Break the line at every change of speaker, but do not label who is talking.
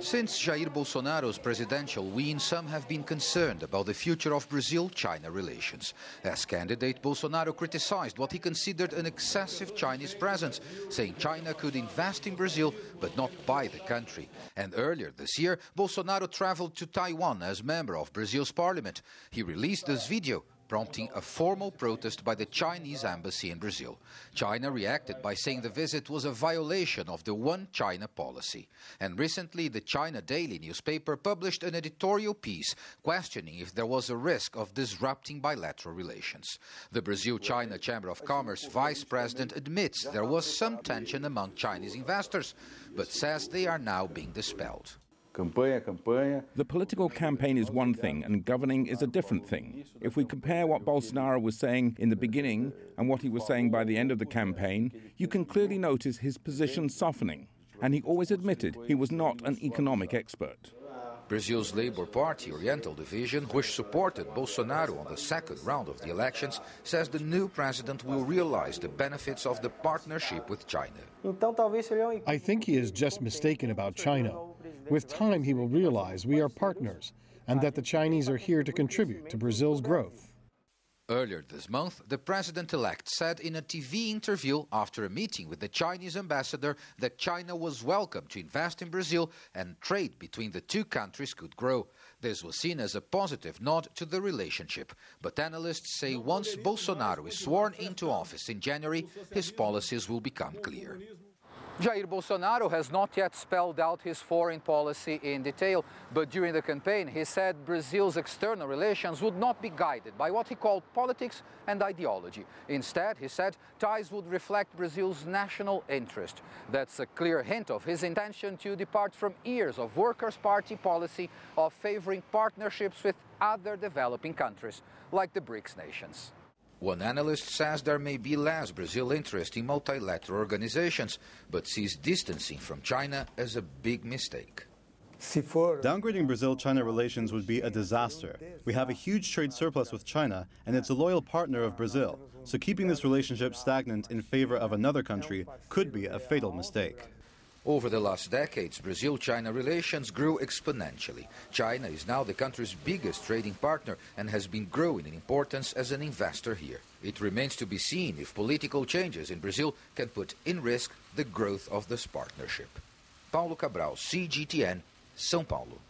Since Jair Bolsonaro's presidential win, some have been concerned about the future of Brazil-China relations. As candidate, Bolsonaro criticized what he considered an excessive Chinese presence, saying China could invest in Brazil but not buy the country. And earlier this year, Bolsonaro traveled to Taiwan as member of Brazil's parliament. He released this video, prompting a formal protest by the Chinese embassy in Brazil. China reacted by saying the visit was a violation of the One China policy. And recently, the China Daily newspaper published an editorial piece questioning if there was a risk of disrupting bilateral relations. The Brazil-China Chamber of Commerce vice president admits there was some tension among Chinese investors, but says they are now being dispelled.
The political campaign is one thing and governing is a different thing. If we compare what Bolsonaro was saying in the beginning and what he was saying by the end of the campaign, you can clearly notice his position softening. And he always admitted he was not an economic expert.
Brazil's Labour Party Oriental Division, which supported Bolsonaro on the second round of the elections, says the new president will realize the benefits of the partnership with China.
I think he is just mistaken about China. With time, he will realize we are partners and that the Chinese are here to contribute to Brazil's growth.
Earlier this month, the president-elect said in a TV interview after a meeting with the Chinese ambassador that China was welcome to invest in Brazil and trade between the two countries could grow. This was seen as a positive nod to the relationship. But analysts say once Bolsonaro is sworn into office in January, his policies will become clear. Jair Bolsonaro has not yet spelled out his foreign policy in detail, but during the campaign he said Brazil's external relations would not be guided by what he called politics and ideology. Instead, he said ties would reflect Brazil's national interest. That's a clear hint of his intention to depart from years of Workers' Party policy of favoring partnerships with other developing countries, like the BRICS nations. One analyst says there may be less Brazil interest in multilateral organizations, but sees distancing from China as a big mistake.
Downgrading Brazil-China relations would be a disaster. We have a huge trade surplus with China, and it's a loyal partner of Brazil, so keeping this relationship stagnant in favor of another country could be a fatal mistake.
Over the last decades, Brazil-China relations grew exponentially. China is now the country's biggest trading partner and has been growing in importance as an investor here. It remains to be seen if political changes in Brazil can put in risk the growth of this partnership. Paulo Cabral, CGTN, São Paulo.